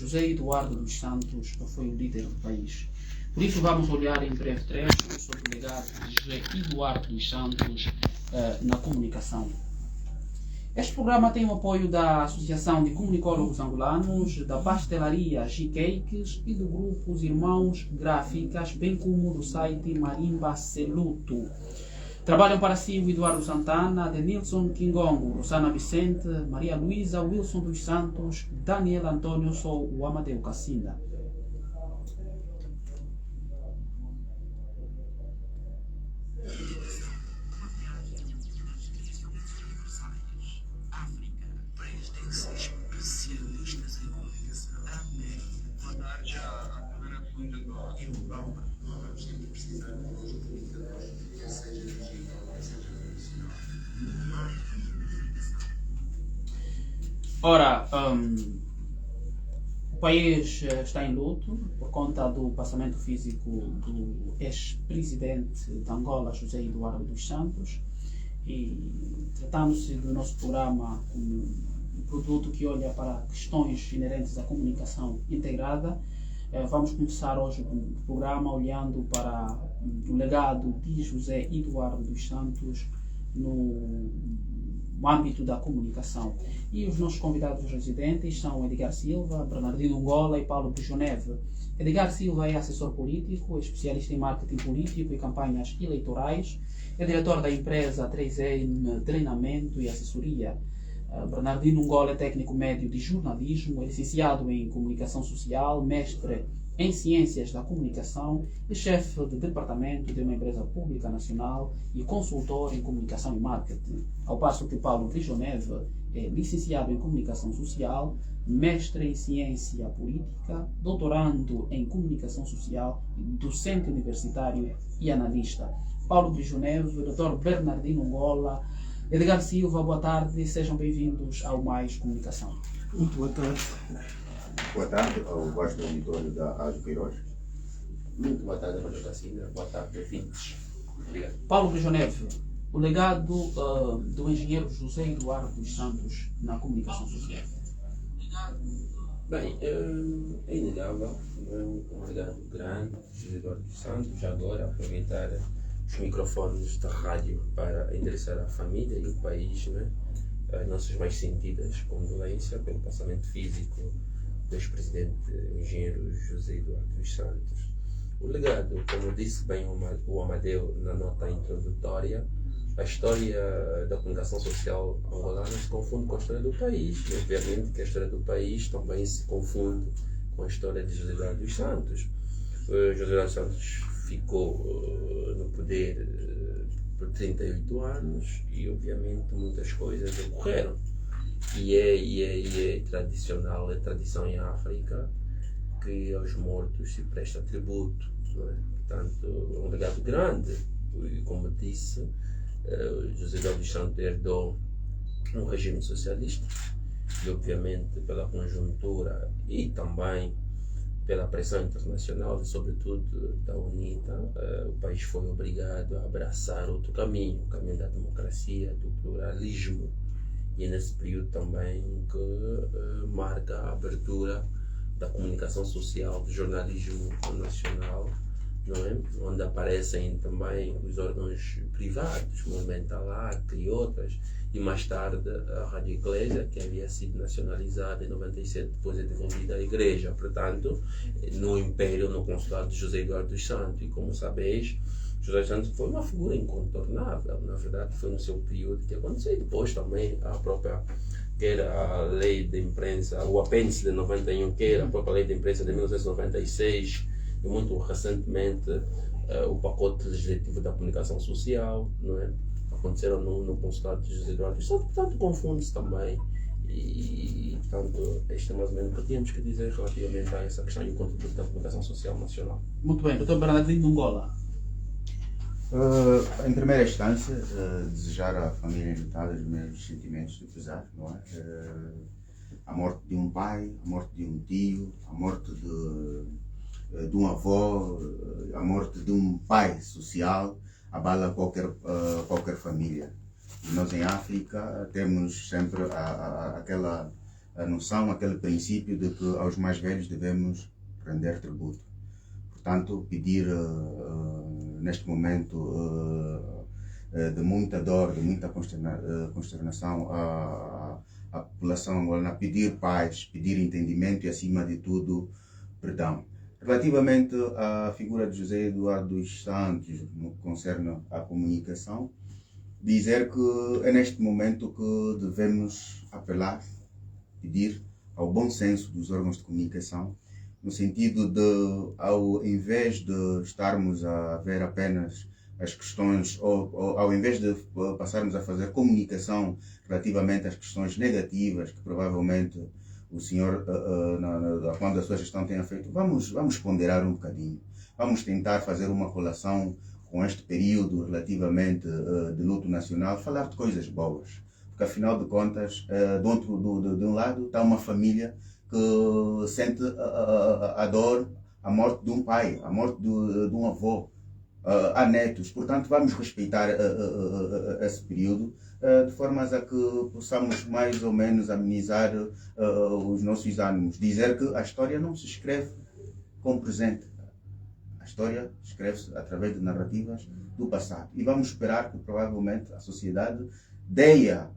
José Eduardo dos Santos foi o líder do país. Por isso vamos olhar em breve trecho sobre o legado de José Eduardo dos Santos na comunicação. Este programa tem o apoio da Associação de Comunicólogos Angolanos, da Pastelaria G-Cakes e do grupo Os Irmãos Gráficas, bem como do site Marimba Celuto. Trabalham para si o Eduardo Santana, Denilson Kingongo, Rosana Vicente, Maria Luísa, Wilson dos Santos, Daniel Antônio, sou o Amadeu Cassinda. Ora, o país está em luto por conta do passamento físico do ex-presidente de Angola, José Eduardo dos Santos, e tratando-se do nosso programa como um produto que olha para questões inerentes à comunicação integrada, vamos começar hoje o programa olhando para o legado de José Eduardo dos Santos no âmbito da comunicação. E os nossos convidados residentes são Edgar Silva, Bernardino Ngola e Paulo Brijoneve. Edgar Silva é assessor político, especialista em marketing político e campanhas eleitorais, é diretor da empresa 3M Treinamento e Assessoria. Bernardino Ngola é técnico médio de jornalismo, é licenciado em comunicação social, mestre em ciências da comunicação e chefe de departamento de uma empresa pública nacional e consultor em comunicação e marketing. Ao passo que Paulo Brijoneve é licenciado em comunicação social, mestre em ciência política, doutorando em comunicação social, docente universitário e analista. Paulo Brijoneve, Dr. Bernardino Ngola, Edgar Silva, boa tarde e sejam bem-vindos ao Mais Comunicação. Muito boa tarde. Boa tarde ao vosso auditório da Rádio Queiroz. Muito boa tarde, Amadeu Cassinda. Boa tarde, ouvintes. Obrigado. Paulo Brijoneve, o legado do engenheiro José Eduardo dos Santos na comunicação social. Bem, é inegável, um legado grande de José Eduardo dos Santos. Já agora, aproveitar os microfones da rádio para endereçar à família e o país, as nossas mais sentidas condolências pelo passamento físico do ex-presidente engenheiro José Eduardo dos Santos. O legado, como disse bem o Amadeu na nota introdutória, a história da comunicação social angolana se confunde com a história do país. E, obviamente que a história do país também se confunde com a história de José Eduardo dos Santos. José Eduardo dos Santos ficou no poder por 38 anos e, obviamente, muitas coisas ocorreram. E é tradicional, é tradição em África que aos mortos se presta tributo, não é? Portanto, é um legado grande. E, como disse, José Eduardo dos Santos herdou um regime socialista e, obviamente, pela conjuntura e também pela pressão internacional e, sobretudo, da UNITA, o país foi obrigado a abraçar outro caminho, o caminho da democracia, do pluralismo. E é nesse período também que marca a abertura da comunicação social, do jornalismo nacional, não é? Onde aparecem também os órgãos privados, Monumental Acre e outras, e mais tarde a Rádio Igreja, que havia sido nacionalizada em 97, depois é devolvida à Igreja. Portanto, no Império, no Consulado de José Eduardo dos Santos, e como sabeis, José dos Santos foi uma figura incontornável. Na verdade, foi no seu período que aconteceu. E depois também a própria, que era a lei de imprensa, o apêndice de 91, que era a própria lei de imprensa de 1996, e muito recentemente o pacote legislativo da comunicação social, não é? Aconteceram no Consulado de José Eduardo dos Santos. Portanto, confunde-se também. E, portanto, este é mais ou menos o que tínhamos que dizer relativamente a essa questão e o contributo da comunicação social nacional. Muito bem, Dr. Bernardino Ngola. Em primeira instância, desejar à família enlutada os meus sentimentos de pesar, não é? A morte de um pai, a morte de um tio, a morte de um avô, a morte de um pai social abala qualquer família. E nós em África temos sempre aquela a noção, aquele princípio de que aos mais velhos devemos render tributo. Portanto, pedir neste momento de muita dor, de muita consternação à população angolana, pedir paz, pedir entendimento e, acima de tudo, perdão. Relativamente à figura de José Eduardo dos Santos, no que concerne à comunicação, dizer que é neste momento que devemos apelar, pedir ao bom senso dos órgãos de comunicação, no sentido de, ao invés de estarmos a ver apenas as questões, ou ao invés de passarmos a fazer comunicação relativamente às questões negativas que provavelmente o senhor, quando a sua gestão tenha feito, vamos ponderar um bocadinho. Vamos tentar fazer uma relação com este período relativamente de luto nacional, falar de coisas boas. Porque, afinal de contas, de um lado está uma família que sente a dor, a morte de um pai, a morte de um avô, há netos. Portanto, vamos respeitar esse período de formas a que possamos mais ou menos amenizar os nossos ânimos. Dizer que a história não se escreve com o presente. A história escreve-se através de narrativas do passado. E vamos esperar que provavelmente a sociedade deia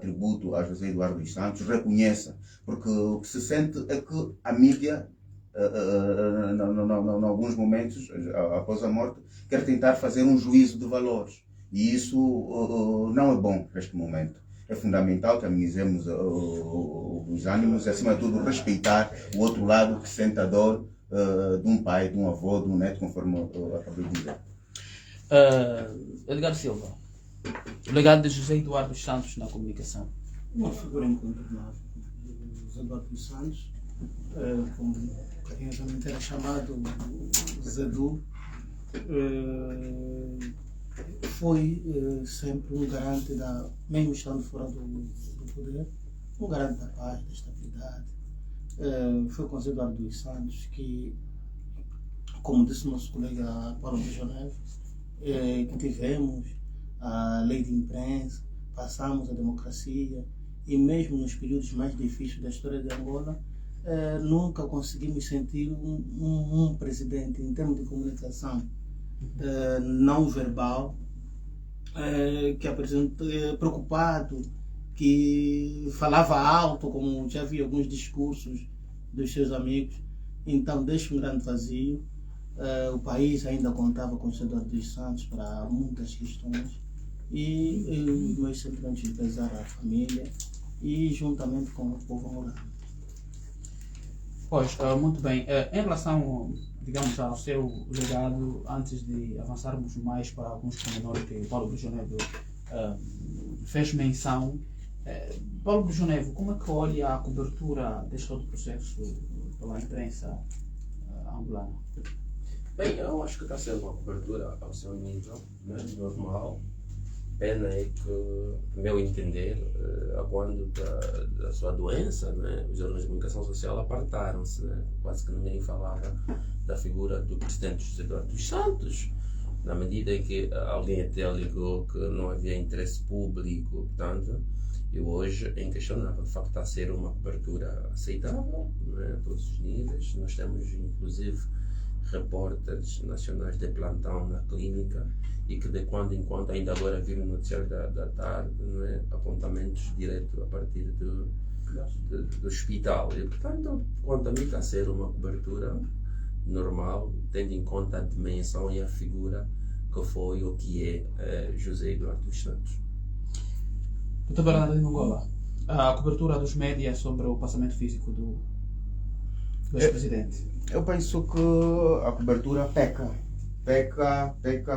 tributo a José Eduardo dos Santos, reconheça. Porque o que se sente é que a mídia, em alguns momentos, após a morte, quer tentar fazer um juízo de valores. E isso não é bom neste momento. É fundamental que amenizemos os ânimos e, acima de tudo, respeitar o outro lado que sente a dor de um pai, de um avô, de um neto, conforme eu acabei de dizer. Edgar Silva, o legado de José Eduardo dos Santos na comunicação. Uma figura incontornável. José Eduardo dos Santos, como carinhosamente era chamado, Zedu, foi sempre um garante mesmo estando fora do poder, um garante da paz, da estabilidade. Foi com José Eduardo dos Santos que, como disse o nosso colega Paulo Brujoneve, que tivemos a lei de imprensa, passamos a democracia e mesmo nos períodos mais difíceis da história de Angola, nunca conseguimos sentir um presidente em termos de comunicação não verbal que apresentou preocupado, que falava alto, como já vi alguns discursos dos seus amigos. Então deixa um grande vazio. O país ainda contava com o José Eduardo dos Santos para muitas questões e os meus sentimentos de pesar à família e juntamente com o povo angolano. Pois, muito bem. Em relação, digamos, ao seu legado, antes de avançarmos mais para alguns pormenores que Paulo Brujoneve fez menção, Paulo Brujoneve, como é que olha a cobertura deste todo o processo pela imprensa angolana? Bem, eu acho que está sendo uma cobertura ao seu nível, né, normal. Pena é que, no meu entender, quando da sua doença, né, os órgãos de comunicação social apartaram-se. Né, quase que ninguém falava da figura do presidente José Eduardo dos Santos, na medida em que alguém até alegou que não havia interesse público. Portanto, eu hoje é inquestionável. De facto, está a ser uma cobertura aceitável, né, a todos os níveis. Nós temos, inclusive, repórteres nacionais de plantão na clínica e que de quando em quando, ainda agora vi no noticiário da tarde, né, apontamentos direto a partir do hospital. E, portanto, quanto a mim, está a ser uma cobertura normal, tendo em conta a dimensão e a figura que foi ou que é José Eduardo dos Santos. Dr. Bernardino Angola, a cobertura dos médias sobre o passamento físico do ex-presidente. Eu penso que a cobertura peca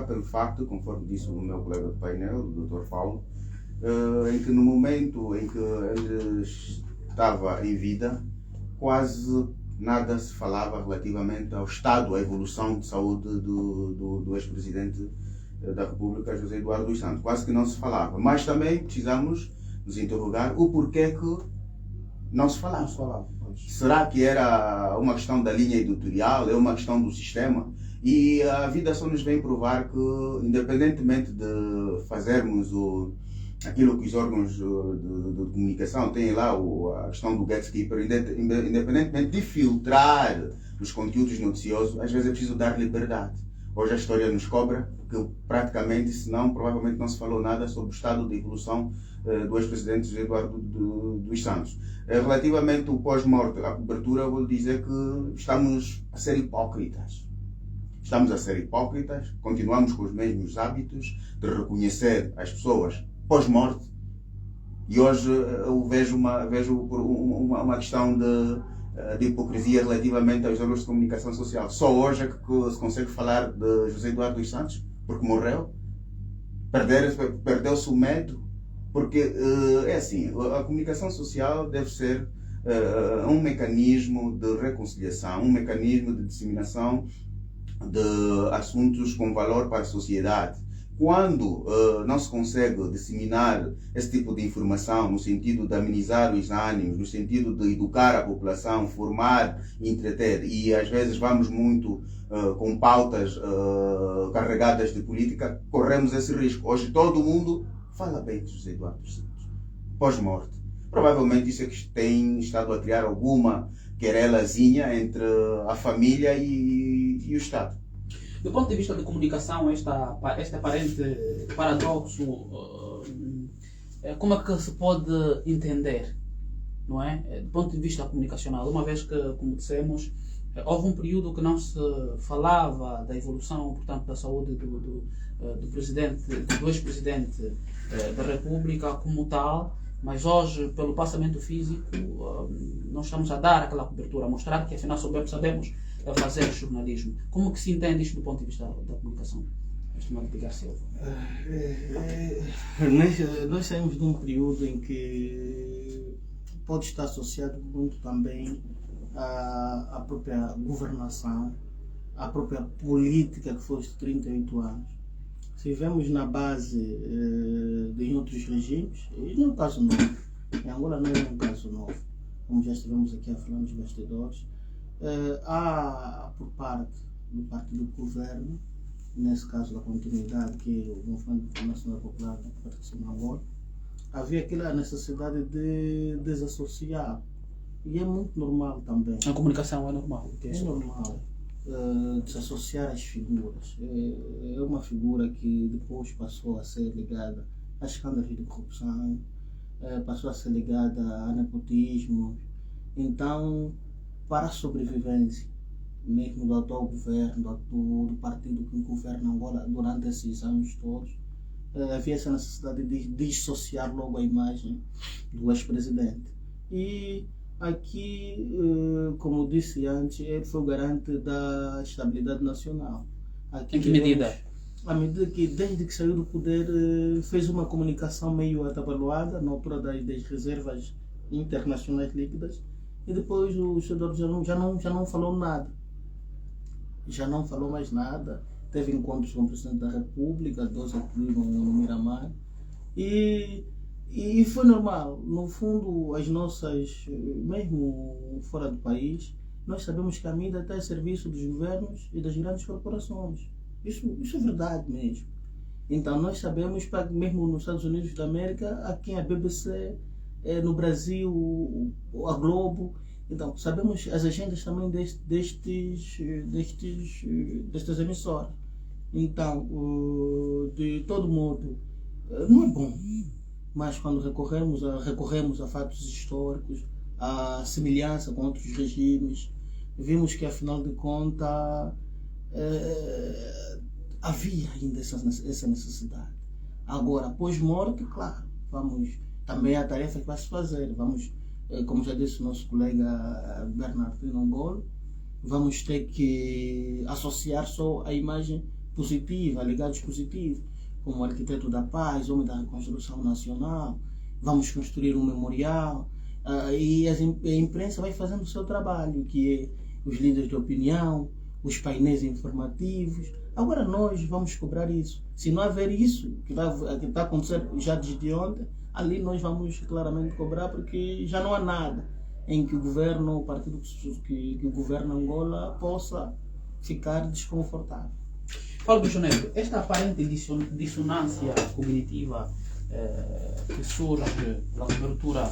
pelo facto, conforme disse o meu colega de painel, o Dr. Paulo, em que no momento em que ele estava em vida, quase nada se falava relativamente ao estado, à evolução de saúde do ex-presidente da República, José Eduardo dos Santos. Quase que não se falava. Mas também precisamos nos interrogar o porquê que não se falava. Será que era uma questão da linha editorial? É uma questão do sistema? E a vida só nos vem provar que, independentemente de fazermos aquilo que os órgãos de comunicação têm lá, a questão do gatekeeper, independentemente de filtrar os conteúdos noticiosos, às vezes é preciso dar liberdade. Hoje a história nos cobra que praticamente, senão, provavelmente não se falou nada sobre o estado de evolução do ex-presidente José Eduardo dos Santos. Relativamente ao pós-morte, a cobertura, eu vou dizer que estamos a ser hipócritas. Estamos a ser hipócritas, continuamos com os mesmos hábitos de reconhecer as pessoas pós-morte, e hoje eu vejo uma questão de hipocrisia relativamente aos órgãos de comunicação social. Só hoje é que se consegue falar de José Eduardo dos Santos, porque morreu. Perdeu-se o medo, porque é assim, a comunicação social deve ser um mecanismo de reconciliação, um mecanismo de disseminação de assuntos com valor para a sociedade. Quando não se consegue disseminar esse tipo de informação no sentido de amenizar os ânimos, no sentido de educar a população, formar e entreter, e às vezes vamos muito com pautas carregadas de política, corremos esse risco. Hoje todo mundo fala bem de José Eduardo dos Santos, pós-morte. Provavelmente isso é que tem estado a criar alguma querelazinha entre a família e o Estado. Do ponto de vista de comunicação, este aparente paradoxo, como é que se pode entender, não é? Do ponto de vista comunicacional, uma vez que, como dissemos, houve um período que não se falava da evolução, portanto, da saúde do ex-presidente da República como tal, mas hoje, pelo passamento físico, nós estamos a dar aquela cobertura, a mostrar que afinal sabemos fazer jornalismo. Como que se entende isto do ponto de vista da comunicação? Estimado Pigar Silva. Nós saímos de um período em que pode estar associado muito também à própria governação, à própria política que foi os 38 anos. Se vemos na base de outros regimes, e não é um caso novo, em Angola não é um caso novo, como já estivemos aqui a falar nos bastidores, há por parte do partido do governo, nesse caso da continuidade, que é o Movimento Nacional Popular da Participação em Angola, havia aquela necessidade de desassociar, e é muito normal também. A comunicação é normal. É normal desassociar as figuras. É uma figura que depois passou a ser ligada a escândalos de corrupção, passou a ser ligada a nepotismo. Então, para a sobrevivência mesmo do atual governo, do partido que governa Angola durante esses anos todos, havia essa necessidade de dissociar logo a imagem do ex-presidente. E aqui, como disse antes, ele foi o garante da estabilidade nacional. Aqui, em que medida? À medida que, desde que saiu do poder, fez uma comunicação meio atabalhoada na altura das reservas internacionais líquidas, e depois o senador já não falou nada. Já não falou mais nada. Teve encontros com o Presidente da República, 2 aqui no Miramar, e foi normal. No fundo, as nossas, mesmo fora do país, nós sabemos que a mídia está a serviço dos governos e das grandes corporações. Isso é verdade mesmo. Então nós sabemos, mesmo nos Estados Unidos da América, aqui a BBC, no Brasil, a Globo. Então sabemos as agendas também destas emissoras. Então, de todo modo, não é bom. Mas quando recorremos a fatos históricos, a semelhança com outros regimes, vimos que afinal de contas havia ainda essa necessidade. Agora, pós-morte, claro, também a tarefa que vai se fazer. Vamos, como já disse o nosso colega Bernardino Angolo, vamos ter que associar só a imagem positiva, legados positivos, como arquiteto da paz, homem da reconstrução nacional. Vamos construir um memorial, e a imprensa vai fazendo o seu trabalho, que é os líderes de opinião, os painéis informativos. Agora nós vamos cobrar isso. Se não haver isso, que está acontecendo já desde ontem, ali nós vamos claramente cobrar, porque já não há nada em que o governo, o partido que governa Angola, possa ficar desconfortável. Paulo Bichoneiro, esta aparente dissonância cognitiva que surge pela cobertura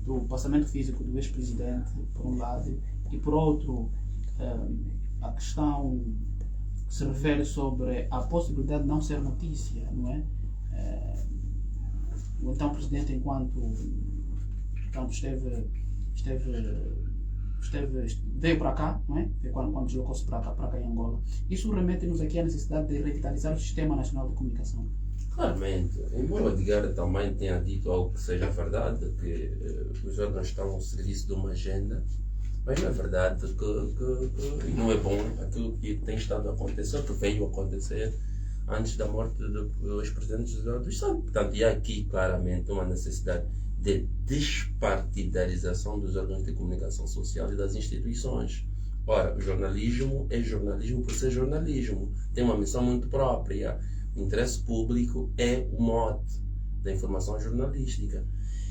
do passamento físico do ex-presidente, por um lado, e por outro, a questão que se refere sobre a possibilidade de não ser notícia, não é? O então presidente, enquanto veio para cá, não é? Quando deslocou-se para cá em Angola. Isso remete-nos aqui à necessidade de revitalizar o Sistema Nacional de Comunicação. Claramente, embora o Edgar também tenha dito algo que seja verdade, que os órgãos estão ao serviço de uma agenda, mas não é verdade que e não é bom aquilo que tem estado a acontecer, que veio a acontecer antes da morte do ex-presidente José Eduardo dos Santos. Portanto, e há aqui claramente uma necessidade de despartidarização dos órgãos de comunicação social e das instituições. Ora, o jornalismo é jornalismo por ser jornalismo, tem uma missão muito própria. O interesse público é o mote da informação jornalística.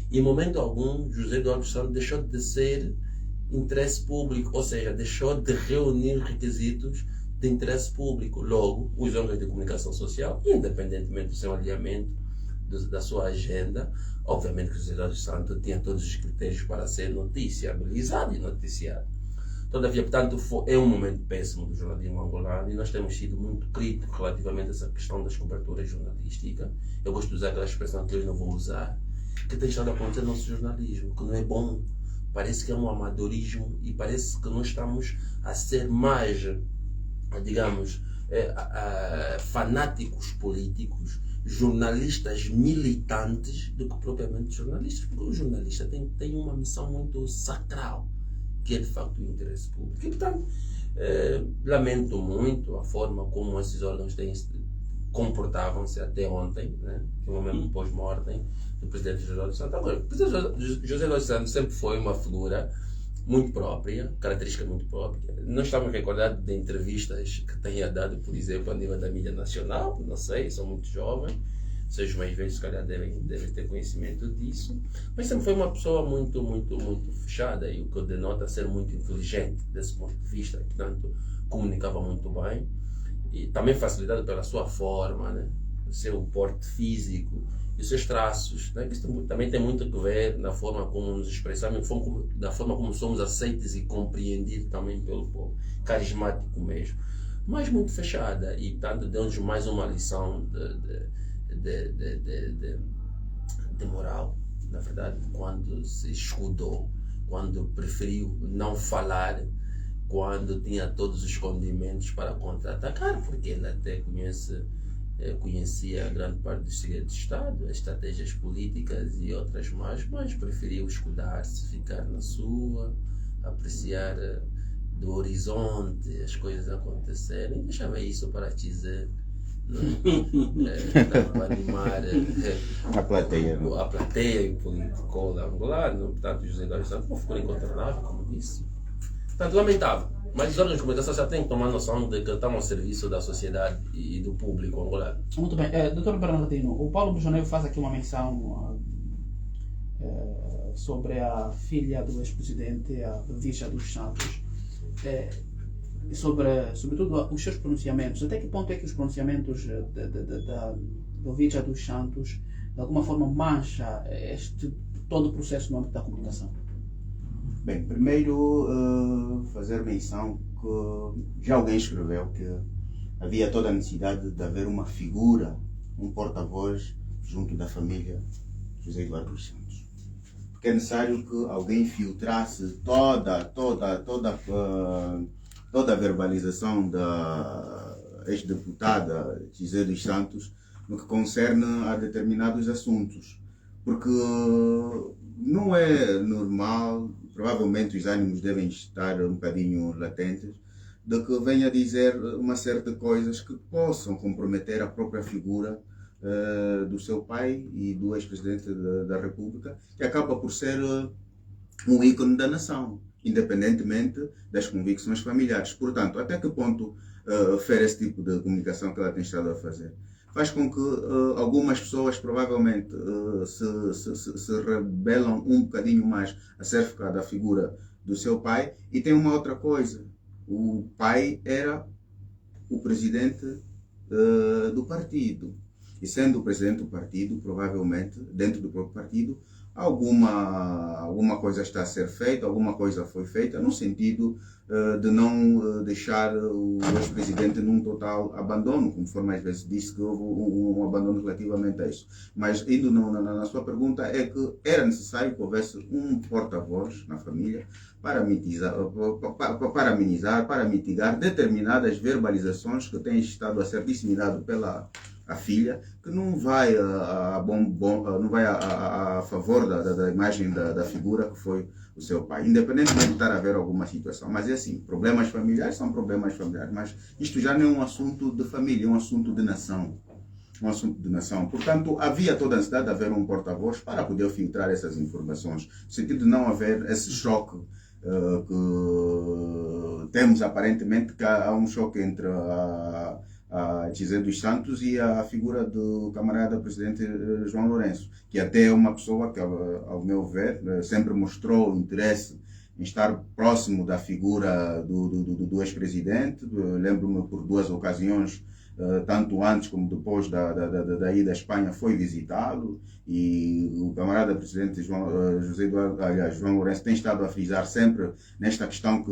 E em momento algum, José Eduardo dos Santos deixou de ser interesse público, ou seja, deixou de reunir requisitos de interesse público. Logo, os órgãos de comunicação social, independentemente do seu alinhamento, da sua agenda, obviamente que José Eduardo dos Santos tinha todos os critérios para ser noticiabilizado e noticiado. Todavia, portanto, é um momento péssimo do jornalismo angolano e nós temos sido muito críticos relativamente a essa questão das coberturas jornalísticas. Eu gosto de usar aquela expressão que eu não vou usar, que tem estado a acontecer no nosso jornalismo, que não é bom. Parece que é um amadorismo e parece que nós estamos a ser mais, digamos, fanáticos políticos, jornalistas militantes, do que propriamente jornalistas, porque o jornalista tem uma missão muito sacral, que é de facto o interesse público. E, portanto, lamento muito a forma como esses órgãos comportavam-se até ontem, né? Que é o momento pós-mortem do presidente José Eduardo dos Santos. Agora, o presidente José Eduardo dos Santos sempre foi uma figura muito própria, característica muito própria. Nós estamos recordados de entrevistas que tenha dado, por exemplo, a nível da mídia nacional, não sei, sou muito jovem, os mais velhos se calhar devem ter conhecimento disso, mas sempre foi uma pessoa muito fechada, e o que denota ser muito inteligente desse ponto de vista, portanto, comunicava muito bem, e também facilitado pela sua forma, né? O seu porte físico e os seus traços, né? Isso também tem muito a ver na forma como nos expressamos, da forma como somos aceitos e compreendidos também pelo povo, carismático mesmo, mas muito fechada, e portanto deu-nos mais uma lição de moral, na verdade, quando se escudou, quando preferiu não falar, quando tinha todos os condimentos para contra-atacar, porque ele até conhecia grande parte dos segredos de Estado, as estratégias políticas e outras mais, mas preferiu escudar-se, ficar na sua, apreciar do horizonte as coisas acontecerem, deixava isso para dizer, para animar A plateia. a plateia e o político angolano. Portanto, José Eduardo dos Santos, uma figura incontornável, como disse. Portanto, lamentável. Mas os órgãos de comunicação já têm que tomar noção de que estão ao serviço da sociedade e do público angolano. Muito bem. Dr. Bernardino, o Paulo Bujoneiro faz aqui uma menção sobre a filha do ex-presidente, a Vicha dos Santos, sobretudo os seus pronunciamentos. Até que ponto é que os pronunciamentos da Vicha dos Santos de alguma forma mancha todo o processo no âmbito da comunicação? Bem, primeiro fazer menção que já alguém escreveu que havia toda a necessidade de haver uma figura, um porta-voz junto da família José Eduardo dos Santos. Porque é necessário que alguém filtrasse toda a verbalização da ex-deputada José dos Santos no que concerne a determinados assuntos. Porque não é normal, provavelmente os ânimos devem estar um bocadinho latentes, de que venha dizer uma série de coisas que possam comprometer a própria figura do seu pai e do ex-presidente da República, que acaba por ser um ícone da nação, independentemente das convicções familiares. Portanto, até que ponto fere esse tipo de comunicação que ela tem estado a fazer? Faz com que algumas pessoas provavelmente se rebelam um bocadinho mais acerca da figura do seu pai. E tem uma outra coisa: o pai era o presidente do partido. E sendo o presidente do partido, provavelmente, dentro do próprio partido, alguma coisa está a ser feita, alguma coisa foi feita, no sentido de não deixar o ex-presidente num total abandono, conforme às vezes disse que houve um abandono relativamente a isso. Mas indo na sua pergunta, é que era necessário que houvesse um porta-voz na família para amenizar, para mitigar determinadas verbalizações que têm estado a ser disseminadas pela a filha, que não vai não vai a favor da imagem da figura que foi o seu pai, independentemente de estar a haver alguma situação. Mas é assim, problemas familiares são problemas familiares, mas isto já não é um assunto de família, é um assunto de nação. Um assunto de nação. Portanto, havia toda a necessidade de haver um porta-voz para poder filtrar essas informações, no sentido de não haver esse choque que temos aparentemente, que há um choque entre a José dos Santos e a figura do camarada presidente João Lourenço, que até é uma pessoa que, ao meu ver, sempre mostrou interesse em estar próximo da figura do ex-presidente. Lembro-me por 2 ocasiões, tanto antes como depois da ida à Espanha, foi visitá-lo, e o camarada presidente João Lourenço tem estado a frisar sempre nesta questão que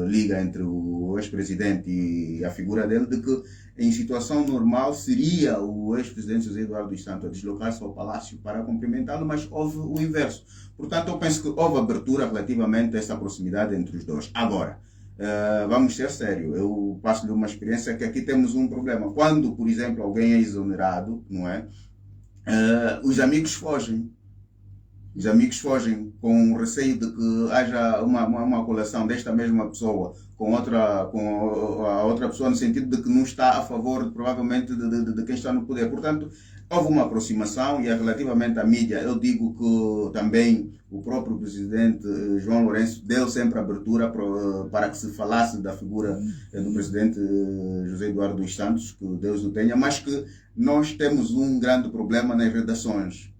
liga entre o ex-presidente e a figura dele, de que em situação normal seria o ex-presidente José Eduardo dos Santos a deslocar-se ao palácio para cumprimentá-lo, mas houve o inverso. Portanto, eu penso que houve abertura relativamente a essa proximidade entre os dois. Agora, vamos ser sérios, eu passo-lhe uma experiência que aqui temos um problema. Quando, por exemplo, alguém é exonerado, não é? Os amigos fogem. Os amigos fogem com o receio de que haja uma colação desta mesma pessoa com a outra pessoa, no sentido de que não está a favor, provavelmente, de quem está no poder. Portanto, houve uma aproximação, e relativamente à mídia, eu digo que também o próprio presidente João Lourenço deu sempre abertura para que se falasse da figura do presidente José Eduardo dos Santos, que Deus o tenha, mas que nós temos um grande problema nas redações.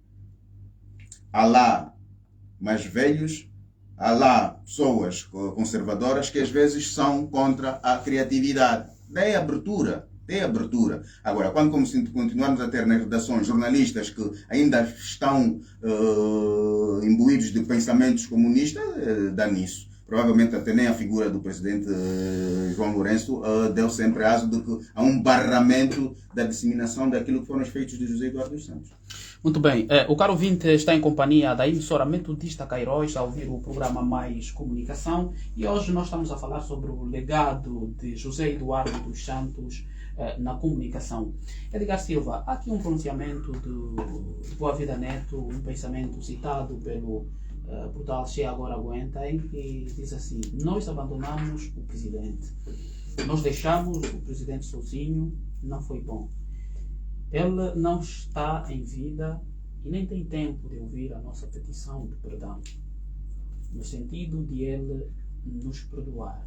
Há lá mais velhos, há lá pessoas conservadoras que às vezes são contra a criatividade. Dê abertura. Agora, quando continuarmos a ter nas redações jornalistas que ainda estão imbuídos de pensamentos comunistas, dá nisso. Provavelmente até nem a figura do presidente João Lourenço deu sempre aso de que há um barramento da disseminação daquilo que foram os feitos de José Eduardo dos Santos. Muito bem. O caro ouvinte está em companhia da emissora Metodista Cairóis a ouvir o programa Mais Comunicação, e hoje nós estamos a falar sobre o legado de José Eduardo dos Santos na comunicação. Edgar Silva, há aqui um pronunciamento de Boa Vida Neto, um pensamento citado pelo portal Che Agora Aguenta, em que diz assim: nós abandonamos o presidente, nós deixamos o presidente sozinho, não foi bom. Ele não está em vida e nem tem tempo de ouvir a nossa petição de perdão, no sentido de ele nos perdoar.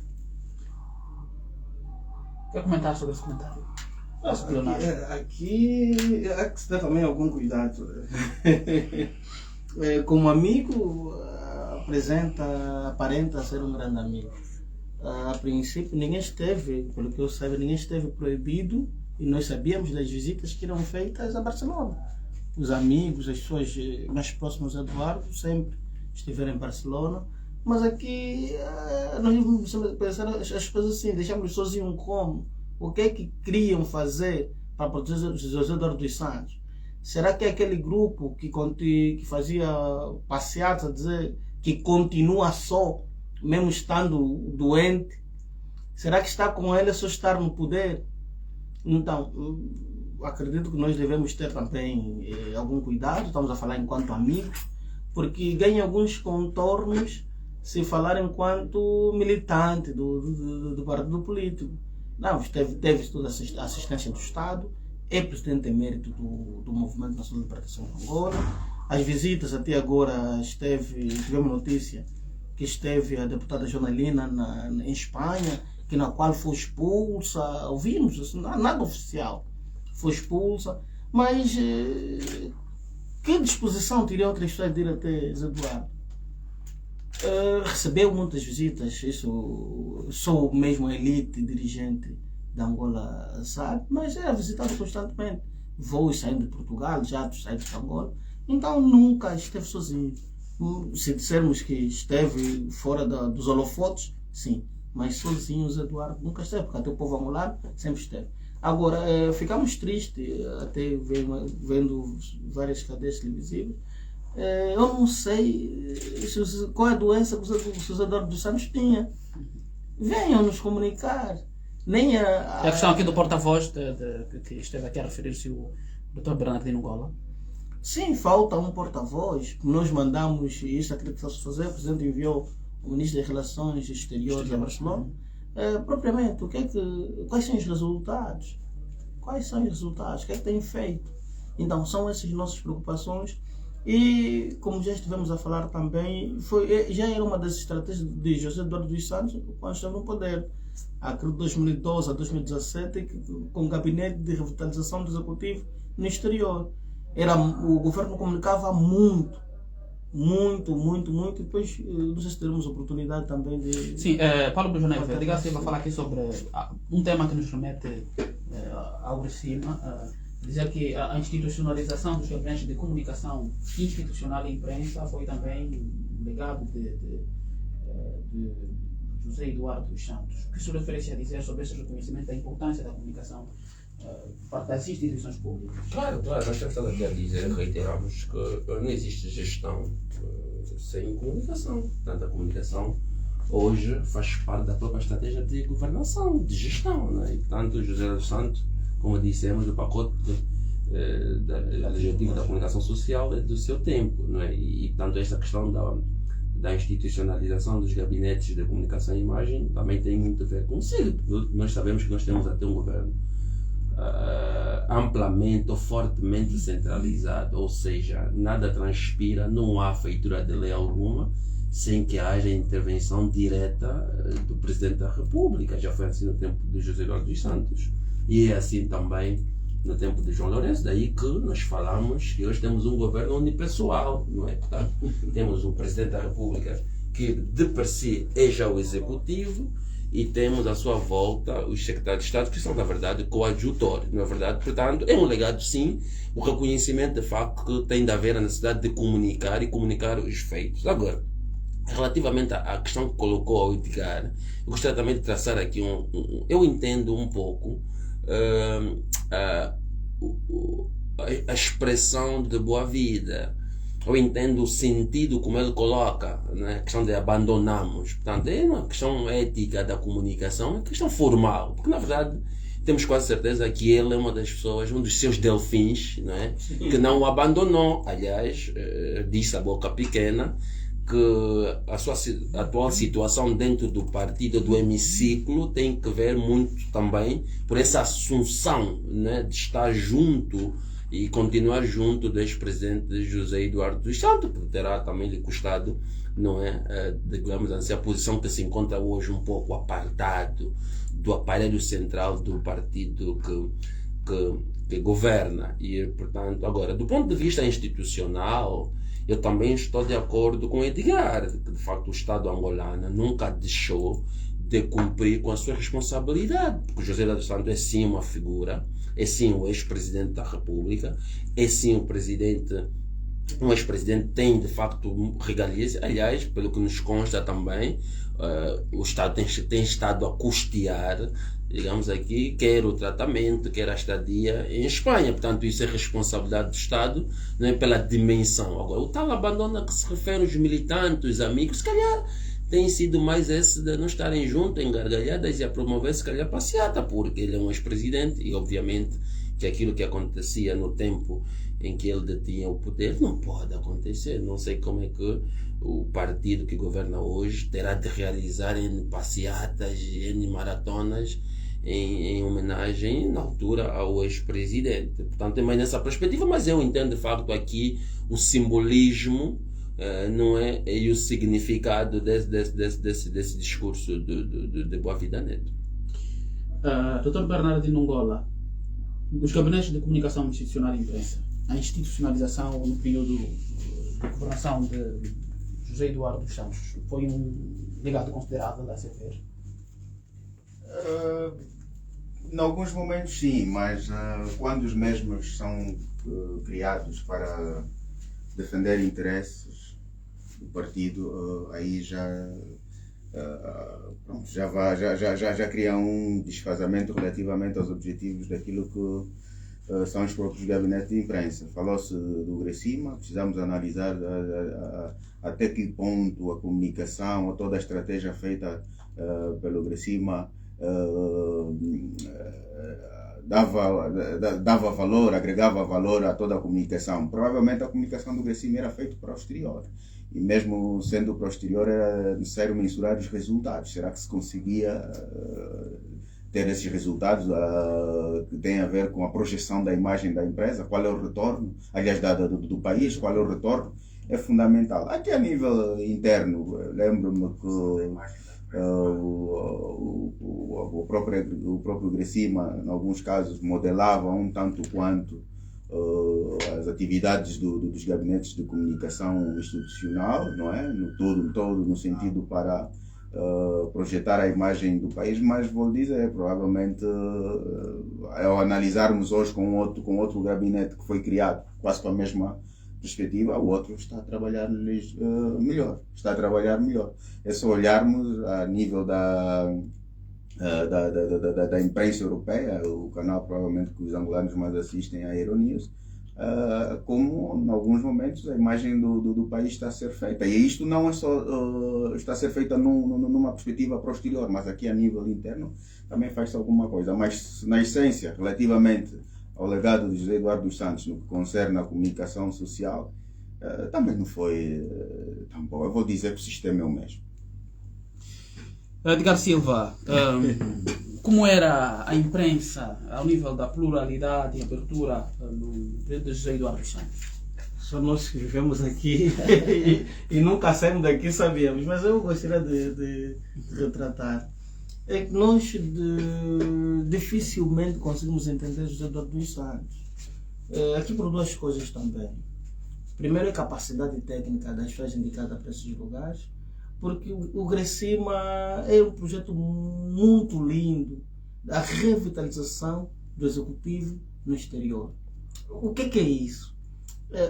Quer comentar sobre esse comentário? Aqui há que se ter também algum cuidado. Como amigo, aparenta ser um grande amigo. A princípio, ninguém esteve, pelo que eu sei, ninguém esteve proibido, e nós sabíamos das visitas que eram feitas a Barcelona. Os amigos, as pessoas mais próximas a Eduardo sempre estiveram em Barcelona, mas aqui nós vamos pensar as coisas assim, deixamos sozinhos como? O que é que queriam fazer para proteger José Eduardo dos Santos? Será que é aquele grupo que fazia passeatas a dizer que continua só, mesmo estando doente? Será que está com ele só estar no poder? Então, acredito que nós devemos ter também algum cuidado, estamos a falar enquanto amigos, porque ganha alguns contornos se falar enquanto militante do partido político. Não, teve toda a assistência do Estado, é presidente emérito do Movimento Nacional de Libertação de Angola. As visitas até agora tivemos notícia que esteve a deputada Jonalina em Espanha, na qual foi expulsa, ouvimos, assim, nada oficial, foi expulsa, mas que disposição teriam outras pessoas de ir até Eduardo? Recebeu muitas visitas, isso só mesmo a elite dirigente da Angola sabe, mas era visitado constantemente. voos saindo de Portugal, jatos saindo de Angola. Então nunca esteve sozinho. Se dissermos que esteve fora dos holofotes, sim. Mas sozinho o José Eduardo nunca esteve, porque até o povo angolano sempre esteve. Agora, ficamos tristes, até vendo várias cadeias televisivas. Eu não sei qual é a doença que o José Eduardo dos Santos tinha. Venham nos comunicar. Nem a questão aqui do porta-voz que esteve aqui a referir-se o Dr. Bernardino Gola. Sim, falta um porta-voz. Nós mandamos isso, acredito que fosse fazer. O Presidente enviou o Ministro das Relações Exteriores a Barcelona. Propriamente, quais são os resultados? Quais são os resultados? O que é que tem feito? Então, são essas nossas preocupações. E, como já estivemos a falar também, já era uma das estratégias de José Eduardo dos Santos quando esteve no poder. Aquele de 2012 a 2017, com o gabinete de revitalização do Executivo no exterior. O governo comunicava muito, e depois não sei se teremos oportunidade também de... Sim, Paulo Brujoneve, diga-se, vai falar aqui sobre um tema que nos remete ao de cima, dizer que a institucionalização dos gabinetes de comunicação institucional e imprensa foi também um legado de José Eduardo dos Santos. O que se referência a dizer sobre esse reconhecimento da importância da comunicação parte das instituições públicas? Claro, nós estamos aqui a dizer, reiteramos que não existe gestão sem comunicação. Portanto, a comunicação hoje faz parte da própria estratégia de governação, de gestão, né? E, portanto, José dos Santos, como dissemos, o pacote legislativo da comunicação social é do seu tempo, não é? E portanto, esta questão da institucionalização dos gabinetes de comunicação e imagem também tem muito a ver com isso. Nós sabemos que nós temos até um governo amplamente ou fortemente centralizado, ou seja, nada transpira, não há feitura de lei alguma sem que haja intervenção direta do Presidente da República. Já foi assim no tempo de José Eduardo dos Santos e é assim também no tempo de João Lourenço. Daí que nós falamos que hoje temos um governo unipessoal, não é? Portanto, temos um Presidente da República que de per si é já o Executivo e temos à sua volta os secretários de Estado que são, na verdade, coadjutores. Na verdade, portanto, é um legado, sim, o reconhecimento de facto que tem de haver a necessidade de comunicar e comunicar os feitos. Agora, relativamente à questão que colocou ao Edgar, eu gostaria também de traçar aqui eu entendo um pouco a expressão de boa vida. Eu entendo o sentido como ele coloca, né? A questão de abandonamos. Portanto, é uma questão ética da comunicação, é uma questão formal. Porque, na verdade, temos quase certeza que ele é uma das pessoas, um dos seus delfins, né? Que não o abandonou. Aliás, disse a boca pequena que a sua atual situação dentro do partido, do hemiciclo, tem que ver muito também por essa assunção, né? De estar junto e continuar junto do ex-presidente José Eduardo dos Santos, porque terá também lhe custado, não é, digamos assim, a posição que se encontra hoje um pouco apartado do aparelho central do partido que governa. E, portanto, agora, do ponto de vista institucional, eu também estou de acordo com Edgar, que de facto o Estado angolano nunca deixou de cumprir com a sua responsabilidade, porque José Eduardo dos Santos é sim uma figura, é sim o ex-presidente da República, é sim o presidente, um ex-presidente tem de facto regalias. Aliás, pelo que nos consta também, o Estado tem estado a custear, digamos aqui, quer o tratamento, quer a estadia em Espanha. Portanto, isso é responsabilidade do Estado, não é, pela dimensão. Agora, o tal abandono que se refere aos militantes, os amigos, se calhar tem sido mais esse de não estarem juntos em gargalhadas e a promover, se calhar, passeata, porque ele é um ex-presidente e, obviamente, que aquilo que acontecia no tempo em que ele detinha o poder não pode acontecer. Não sei como é que o partido que governa hoje terá de realizar N passeatas, N maratonas em homenagem, na altura, ao ex-presidente. Portanto, é mais nessa perspectiva, mas eu entendo, de facto, aqui o simbolismo, não é? E o significado desse discurso de Boa Vida Neto. Dr. Bernardino Gola, os gabinetes de comunicação institucional e imprensa, a institucionalização no período de governação de José Eduardo dos Santos foi um legado considerável a ser ver? Em alguns momentos sim, mas quando os mesmos são criados para defender interesses do partido, aí pronto, já cria um desfazamento relativamente aos objetivos daquilo que são os próprios gabinetes de imprensa. Falou-se do Gracima, precisamos analisar até que ponto a comunicação ou toda a estratégia feita pelo Gracima dava valor, agregava valor a toda a comunicação. Provavelmente a comunicação do Gracima era feita para o exterior. E mesmo sendo para o exterior era necessário mensurar os resultados. Será que se conseguia ter esses resultados que têm a ver com a projeção da imagem da empresa? Qual é o retorno? Aliás, do país, qual é o retorno? É fundamental. Aqui a nível interno, lembro-me que o próprio Gracima, em alguns casos, modelava um tanto quanto as atividades dos gabinetes de comunicação institucional, não é? No todo, no sentido para projetar a imagem do país, mas vou dizer, provavelmente, ao analisarmos hoje com outro gabinete que foi criado quase com a mesma perspectiva, o outro está a trabalhar melhor. É só olharmos a nível da imprensa europeia, o canal provavelmente que os angolanos mais assistem, a Euronews, como em alguns momentos a imagem do país está a ser feita. E isto não é só está a ser feita numa perspectiva para o exterior, mas aqui a nível interno também faz-se alguma coisa. Mas na essência, relativamente ao legado de José Eduardo dos Santos no que concerne à comunicação social, também não foi tão bom. Eu vou dizer que o sistema é o mesmo. Edgar Silva, como era a imprensa ao nível da pluralidade e abertura no período de José Eduardo dos Santos? Só nós que vivemos aqui e nunca saímos daqui sabíamos, mas eu gostaria de retratar. É que nós dificilmente conseguimos entender José Eduardo dos Santos. Aqui por duas coisas também. Primeiro, a capacidade técnica das pessoas indicadas para esses lugares, porque o Gracima é um projeto muito lindo da revitalização do executivo no exterior. O que é isso?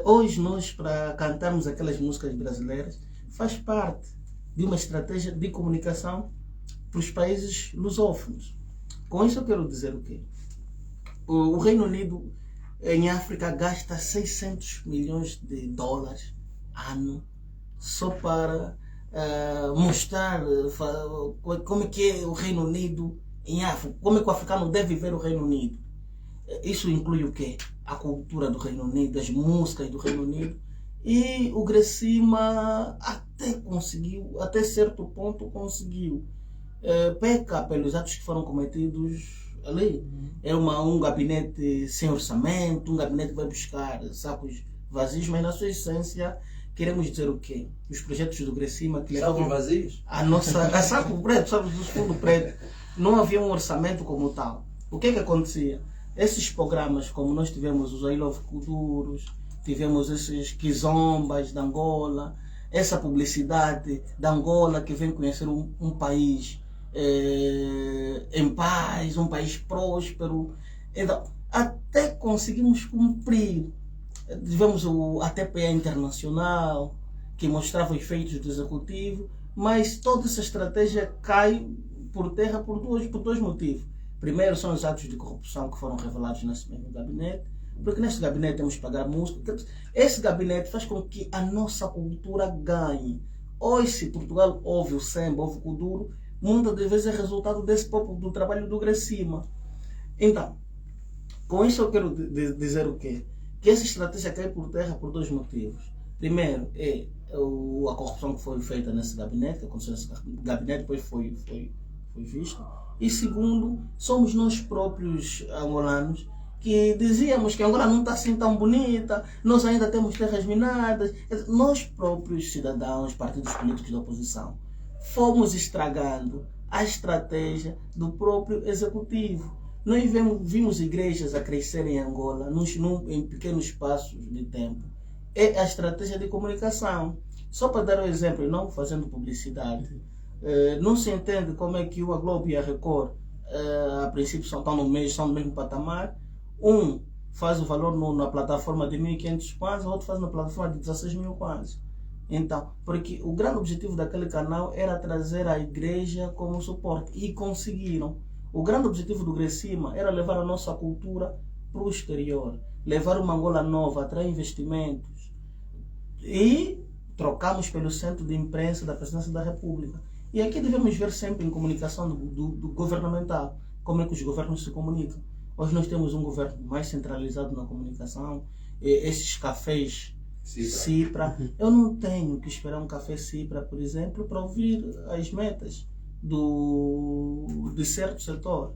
Hoje nós, para cantarmos aquelas músicas brasileiras, faz parte de uma estratégia de comunicação para os países lusófonos. Com isso eu quero dizer o quê? O Reino Unido em África gasta 600 milhões de dólares ano só para mostrar como é que é o Reino Unido em África, como é que o africano deve ver o Reino Unido. Isso inclui o quê? A cultura do Reino Unido, as músicas do Reino Unido. E o Gracima até certo ponto conseguiu. Peca pelos atos que foram cometidos ali. É um gabinete sem orçamento, um gabinete que vai buscar sacos vazios, mas na sua essência queremos dizer o quê? Os projetos do Gracima que levavam Sacos vazios? a saco preto, sabe, do fundo preto, não havia um orçamento como tal. O que acontecia? Esses programas, como nós tivemos os I Love Kuduros, tivemos esses Kizombas da Angola, essa publicidade da Angola que vem conhecer um país em paz, um país próspero. Então, até conseguimos cumprir. Tivemos a TPA Internacional, que mostrava os feitos do Executivo, mas toda essa estratégia cai por terra por dois motivos. Primeiro, são os atos de corrupção que foram revelados nesse mesmo gabinete, porque neste gabinete temos que pagar música. Esse gabinete faz com que a nossa cultura ganhe. Hoje, se Portugal ouve o samba, ouve o kuduro, muitas das vezes é resultado do trabalho do Gracima. Então, com isso eu quero dizer o quê? Que essa estratégia cai por terra por dois motivos. Primeiro, é a corrupção que foi feita nesse gabinete, que aconteceu nesse gabinete, depois foi visto. E segundo, somos nós próprios angolanos que dizíamos que Angola não está assim tão bonita, nós ainda temos terras minadas. Nós próprios cidadãos, partidos políticos da oposição, fomos estragando a estratégia do próprio executivo. Nós vimos igrejas a crescer em Angola em pequenos espaços de tempo. É a estratégia de comunicação. Só para dar um exemplo, e não fazendo publicidade, não se entende como é que a Globo e a Record a princípio estão no mesmo patamar. Um faz o valor na plataforma de 1.500 kwanza, o outro faz na plataforma de 16.000 kwanza. Então, porque o grande objetivo daquele canal era trazer a igreja como suporte, e conseguiram. O grande objetivo do Grecima era levar a nossa cultura para o exterior, levar uma Angola nova, atrair investimentos. E trocamos pelo centro de imprensa da Presidência da República. E aqui devemos ver sempre em comunicação do governamental, como é que os governos se comunicam. Hoje nós temos um governo mais centralizado na comunicação, esses cafés Cipra. Eu não tenho que esperar um café Cipra, por exemplo, para ouvir as metas de certo setor.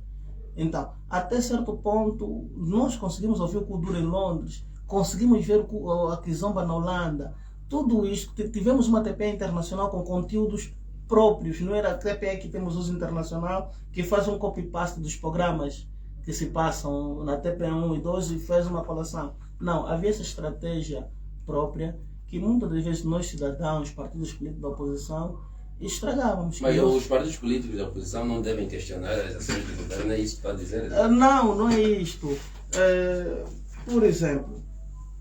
Então, até certo ponto, nós conseguimos ouvir o Kuduro em Londres, conseguimos ver a Kizomba na Holanda. Tudo isto, tivemos uma TPE internacional com conteúdos próprios, não era a TPE que temos uso internacional, que faz um copy-paste dos programas que se passam na TPE 1 e 2 e faz uma colação. Não, havia essa estratégia própria que muitas das vezes nós, cidadãos, partidos políticos da oposição, estragávamos. Mas os partidos políticos da oposição não devem questionar as ações do governo, é isso que está a dizer? Não é isto. Por exemplo,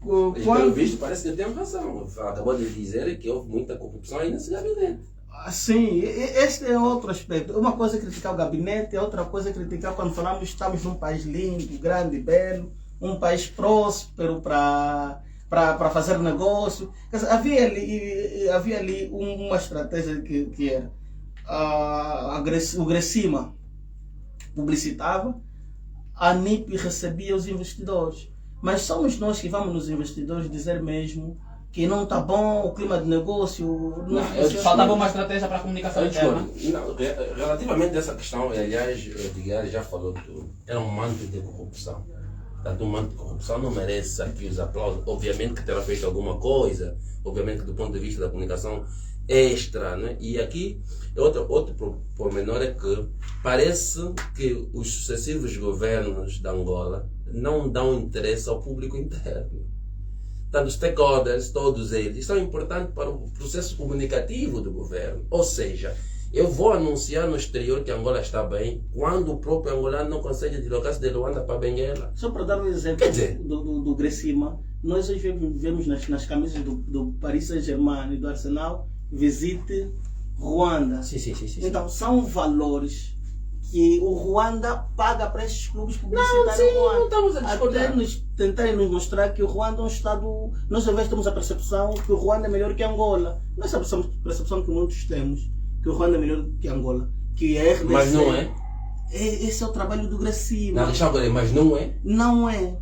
pelo visto parece que tem razão. Acabou de dizer que houve muita corrupção aí nesse gabinete. Sim, este é outro aspecto. Uma coisa é criticar o gabinete, outra coisa é criticar quando falamos que estamos num país lindo, grande, belo, um país próspero para fazer negócio. Quer dizer, havia ali uma estratégia que era o Grecima publicitava, a NIP recebia os investidores. Mas somos nós que vamos nos investidores dizer mesmo que não está bom, o clima de negócio... Faltava uma estratégia para a comunicação interna. Relativamente a essa questão, aliás, o Edgar já falou tudo. Era um manto de corrupção. Portanto, um manto de corrupção não merece aqui os aplausos. Obviamente que terá feito alguma coisa, obviamente que do ponto de vista da comunicação extra, né? E aqui, outro pormenor é que parece que os sucessivos governos da Angola não dão interesse ao público interno. Portanto, os stakeholders, todos eles, são importantes para o processo comunicativo do governo. Ou seja, eu vou anunciar no exterior que Angola está bem, quando o próprio angolano não consegue deslocar-se de Luanda para Benguela. Só para dar um exemplo do Grecima, nós hoje vemos nas camisas do Paris Saint-Germain e do Arsenal, visite Ruanda. Sim. Então, são valores que o Ruanda paga para esses clubes publicitários. Não estamos a discordar. Até tentarem nos mostrar que o Ruanda é um Estado... Nós, às vezes, temos a percepção que o Ruanda é melhor que Angola. Não é essa percepção que muitos temos, que o Ruanda é melhor que Angola. Que é RDC. Mas não é? Esse é o trabalho do Grecima. Mas não é? Não é.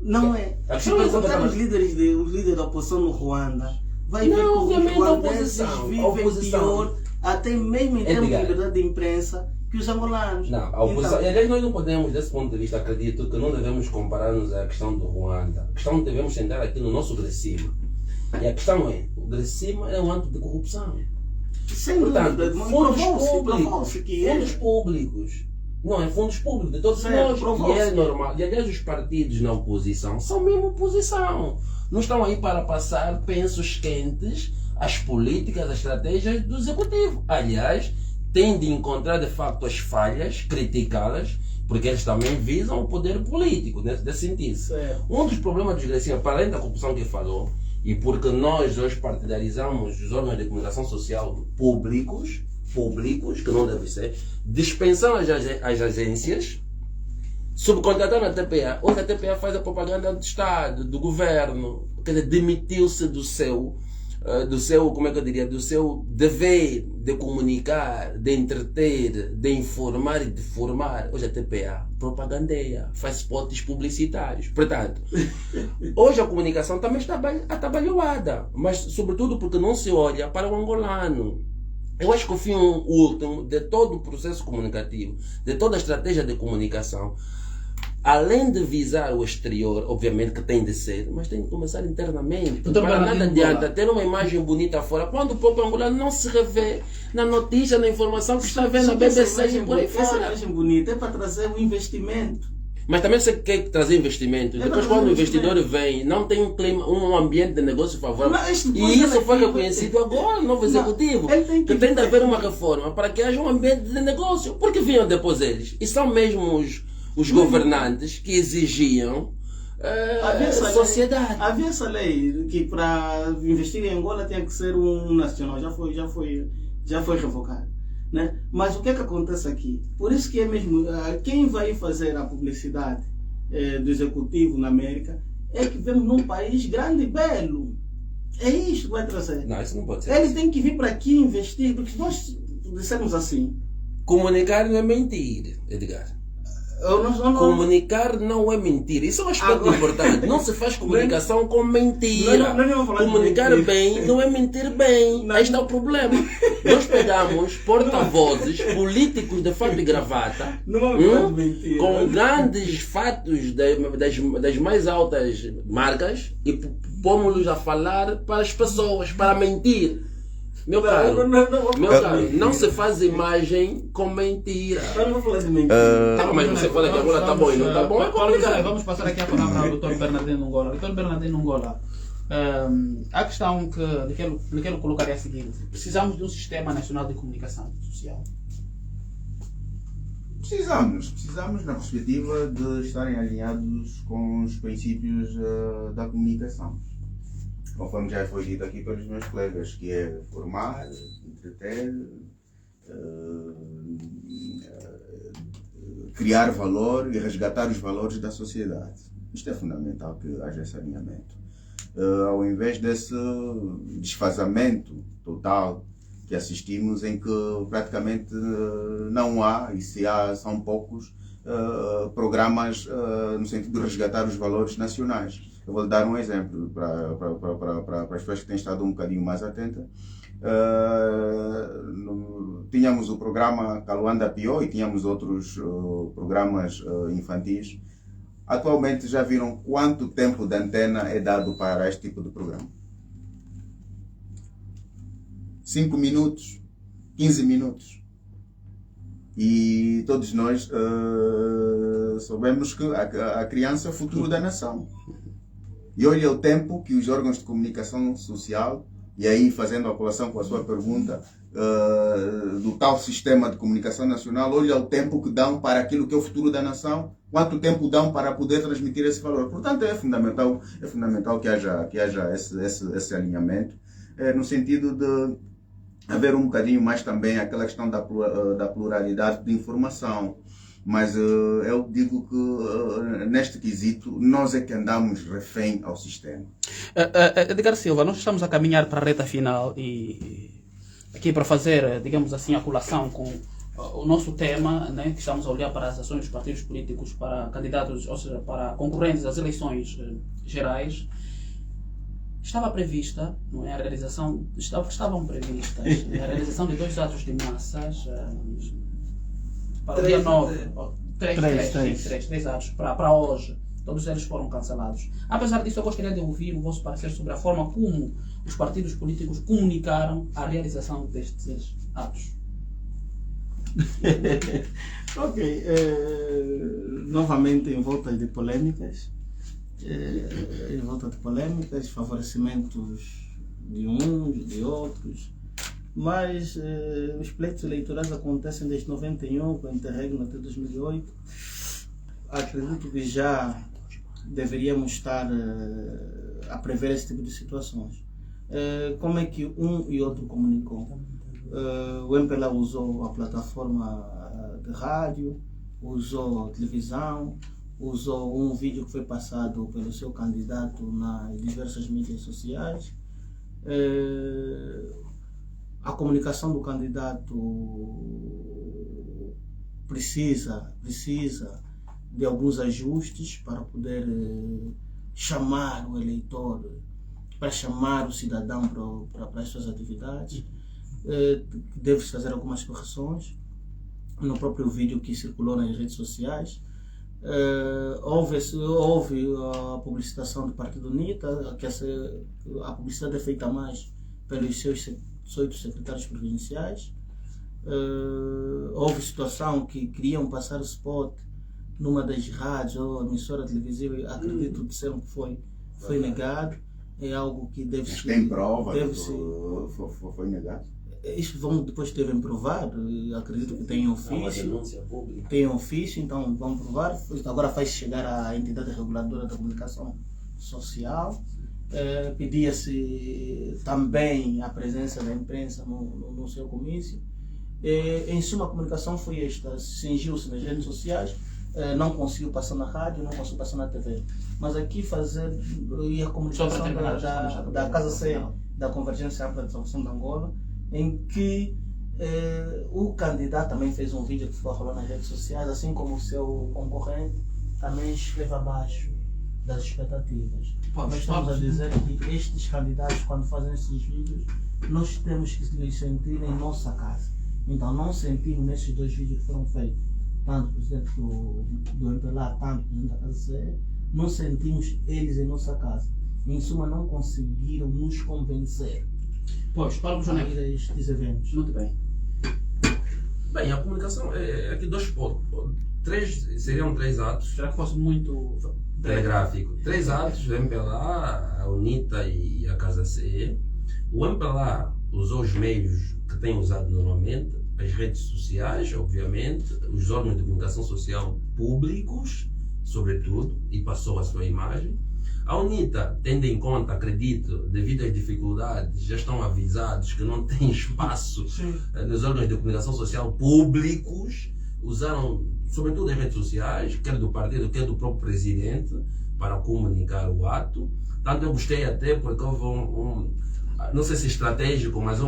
Não é. Se perguntar os líderes da oposição no Ruanda, vai ver que os ruandeses vivem pior, até mesmo em termos de liberdade de imprensa, que os angolanos. Não, a oposição. Aliás, nós não podemos, desse ponto de vista, acredito que não devemos comparar-nos à questão do Ruanda. A questão que devemos sentar aqui no nosso Grecima. E a questão é, o Grecima é um âmbito de corrupção. Sem dúvida, fundos públicos. Não, é fundos públicos de todos nós. E é normal. E aliás, os partidos na oposição são mesmo oposição. Não estão aí para passar pensos quentes às políticas, às estratégias do executivo. Aliás, tem de encontrar de facto as falhas, criticá-las, porque eles também visam o poder político, nesse sentido. Certo. Um dos problemas dos Grecima, para além da corrupção que falou, e porque nós hoje partidarizamos os órgãos de comunicação social públicos, que não deve ser, dispensando as agências, subcontratando a TPA. Hoje a TPA faz a propaganda do Estado, do governo, quer dizer, demitiu-se do seu, como é que eu diria, do seu dever de comunicar, de entreter, de informar e de formar. Hoje a TPA propagandeia, faz spots publicitários. Portanto, hoje a comunicação também está atabalhoada, mas sobretudo porque não se olha para o angolano. Eu acho que o fim último de todo o processo comunicativo, de toda a estratégia de comunicação, além de visar o exterior, obviamente que tem de ser, mas tem de começar internamente. Para nada adianta ter uma imagem bonita fora, quando o próprio angolano não se revê na notícia, na informação que está vendo na BBC e por aí fora. Essa imagem bonita é para trazer o investimento. Mas também você quer trazer investimento. Depois, quando o investidor vem, não tem um clima, um ambiente de negócio favorável. E isso foi reconhecido agora no novo executivo. Que tem de haver uma reforma para que haja um ambiente de negócio. Porque vinham depois eles. E são mesmo os governantes que exigiam sociedade. Havia essa lei que para investir em Angola tinha que ser um nacional. Já foi revocado. Né? Mas o que é que acontece aqui? Por isso que é mesmo quem vai fazer a publicidade do executivo na América é que vemos num país grande e belo. É isto que vai trazer. Não, isso não pode ser. Ele tem que vir para aqui investir, porque se nós dissermos assim. Comunicar não é mentir, Edgar. Comunicar não é mentir. Isso é um aspecto importante. Não se faz comunicação com mentira. Comunicar bem não é mentir bem. Este é o problema. Nós pegamos porta-vozes, políticos de fato e gravata, com grandes fatos das mais altas marcas e pomos-los a falar para as pessoas, para mentir. Meu caro, não se faz imagem com mentira. Eu não vou falar de mentira. Não, mas você fala que agora está bom e não está bom. Vamos passar aqui a palavra ao Dr. Bernardino Ngola. Dr. Bernardino Ngola, a questão que lhe quero colocar é a seguinte: precisamos de um sistema nacional de comunicação social. Precisamos na perspectiva de estarem alinhados com os princípios da comunicação. Conforme já foi dito aqui pelos meus colegas, que é formar, entreter, criar valor e resgatar os valores da sociedade. Isto é fundamental que haja esse alinhamento. Ao invés desse desfazamento total que assistimos, em que praticamente não há, e se há, são poucos, programas no sentido de resgatar os valores nacionais. Eu vou lhe dar um exemplo para as pessoas que têm estado um bocadinho mais atentas. Tínhamos o programa Caluanda Pio e tínhamos outros programas infantis. Atualmente já viram quanto tempo de antena é dado para este tipo de programa? 5 minutos, 15 minutos. E todos nós soubemos que a criança é o futuro da nação. E olha o tempo que os órgãos de comunicação social, e aí fazendo a colação com a sua pergunta, do tal sistema de comunicação nacional, olha o tempo que dão para aquilo que é o futuro da nação, quanto tempo dão para poder transmitir esse valor. Portanto, é fundamental que haja esse alinhamento, no sentido de haver um bocadinho mais também aquela questão da pluralidade de informação. Mas eu digo que neste quesito nós é que andamos refém ao sistema. Edgar Silva, nós estamos a caminhar para a reta final e aqui para fazer, digamos assim, a colação com o nosso tema, né, que estamos a olhar para as ações dos partidos políticos para candidatos, ou seja, para concorrentes às eleições gerais. Estava prevista, não é, a realização, estavam previstas a realização de 2 atos de massas para o dia 9, 3 atos, para hoje. Todos eles foram cancelados. Apesar disso, eu gostaria de ouvir o vosso parecer sobre a forma como os partidos políticos comunicaram a realização destes atos. Ok. Novamente em volta de polêmicas. Favorecimentos de uns, de outros. Mas os pleitos eleitorais acontecem desde 91, com o interregno até 2008. Acredito que já deveríamos estar a prever esse tipo de situações. Como é que um e outro comunicam? O MPLA usou a plataforma de rádio, usou a televisão, usou um vídeo que foi passado pelo seu candidato nas diversas mídias sociais. A comunicação do candidato precisa de alguns ajustes para poder chamar o eleitor, para chamar o cidadão para as suas atividades. Deve-se fazer algumas correções no próprio vídeo que circulou nas redes sociais. Houve a publicitação do Partido UNITA, que a publicidade é feita mais pelos seus 18 secretários provinciais. Houve situação que queriam passar o spot numa das rádios ou emissora televisiva, acredito que disseram que foi negado. É algo que deve Mas ser. tem prova deve que ser. foi negado? Isto vão depois terem provado, acredito que tem Há uma ofício. denúncia pública. Tem ofício, então vão provar. Agora faz chegar à entidade reguladora da comunicação social. Pedia-se também a presença da imprensa no seu comício. Em suma, a comunicação foi esta: cingiu-se nas redes sociais, não conseguiu passar na rádio, não conseguiu passar na TV. Mas aqui fazer e a comunicação da Casa C, da Convergência Ampla de Salvação de Angola, em que o candidato também fez um vídeo que ficou rolando nas redes sociais, assim como o seu concorrente também esteve abaixo das expectativas. Nós estamos a dizer que estes candidatos, quando fazem estes vídeos, nós temos que nos sentir em nossa casa. Então não sentimos nesses 2 vídeos que foram feitos, tanto o presidente do MPLA, tanto o presidente da Casa C, não sentimos eles em nossa casa. Em suma, não conseguiram nos convencer Pois, Paulo Bruxonev. a estes eventos. Muito bem. Bem, a comunicação é aqui 2 pontos. Seriam 3 atos. Será que fosse muito Telegráfico. 3 atos do MPLA, a UNITA e a Casa C. O MPLA usou os meios que tem usado normalmente, as redes sociais, obviamente, os órgãos de comunicação social públicos, sobretudo, e passou a sua imagem. A UNITA, tendo em conta, acredito, devido às dificuldades, já estão avisados que não tem espaço nos órgãos de comunicação social públicos, usaram sobretudo as redes sociais, quer do partido, quer do próprio presidente, para comunicar o ato. Tanto eu gostei até porque houve não sei se estratégico, mas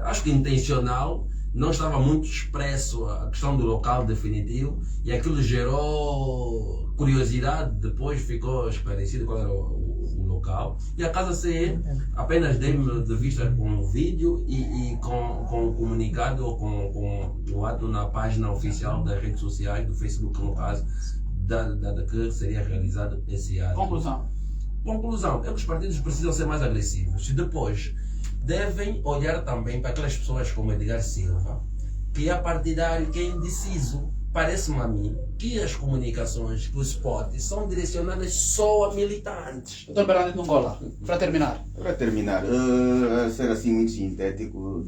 acho que intencional, não estava muito expresso a questão do local definitivo e aquilo gerou curiosidade, depois ficou esclarecido qual era o local. E a Casa C apenas deu-me de vista com o vídeo e com o comunicado ou com o ato na página oficial das redes sociais, do Facebook no caso, da que seria realizado esse ato. Conclusão, é que os partidos precisam ser mais agressivos. E depois, devem olhar também para aquelas pessoas como Edgar Silva, que é partidário, que é indeciso. Parece-me a mim que as comunicações, que os spots, são direcionadas só a militantes. Dr. Bernardo Nongola, para terminar. Para terminar, a ser assim muito sintético,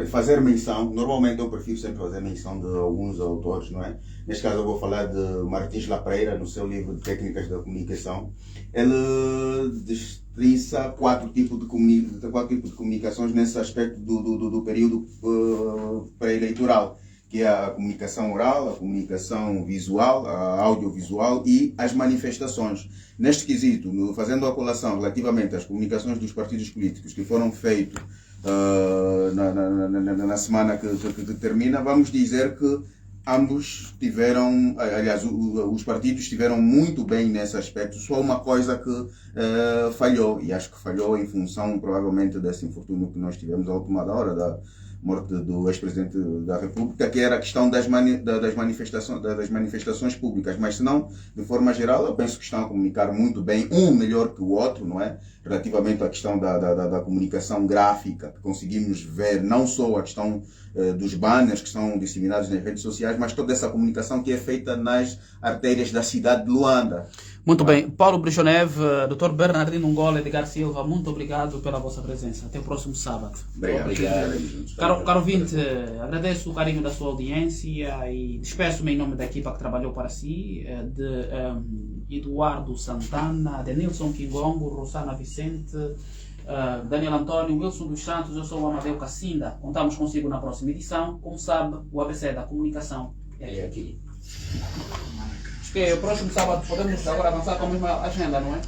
fazer menção, normalmente eu prefiro sempre fazer menção de alguns autores, não é? Neste caso eu vou falar de Martins Lapreira, no seu livro de Técnicas da Comunicação. Ele destrinça 4 tipos de comunicações nesse aspecto do período pré-eleitoral, que é a comunicação oral, a comunicação visual, a audiovisual e as manifestações. Neste quesito, fazendo a colação relativamente às comunicações dos partidos políticos que foram feitos na semana que termina, vamos dizer que ambos tiveram, aliás, os partidos estiveram muito bem nesse aspecto, só uma coisa que falhou, e acho que falhou em função provavelmente desse infortúnio que nós tivemos à última hora, da morte do ex-presidente da República, que era a questão das manifestações públicas, mas se não, de forma geral, eu penso que estão a comunicar muito bem, um melhor que o outro, não é? Relativamente à questão da comunicação gráfica, que conseguimos ver não só a questão dos banners que são disseminados nas redes sociais, mas toda essa comunicação que é feita nas artérias da cidade de Luanda. Muito bem. Paulo Bruxonev, Dr. Bernardino Nongola, Edgar Silva, muito obrigado pela vossa presença. Até o próximo sábado. Obrigado. Caro ouvinte, agradeço o carinho da sua audiência e despeço-me em nome da equipa que trabalhou para si, de Eduardo Santana, Denilson Kingongo, Rosana Vicente, Daniel Antônio, Wilson dos Santos, eu sou o Amadeu Cassinda. Contamos consigo na próxima edição. Como sabe, o ABC da comunicação é aqui. Acho que o próximo sábado podemos agora avançar com a mesma agenda, não é?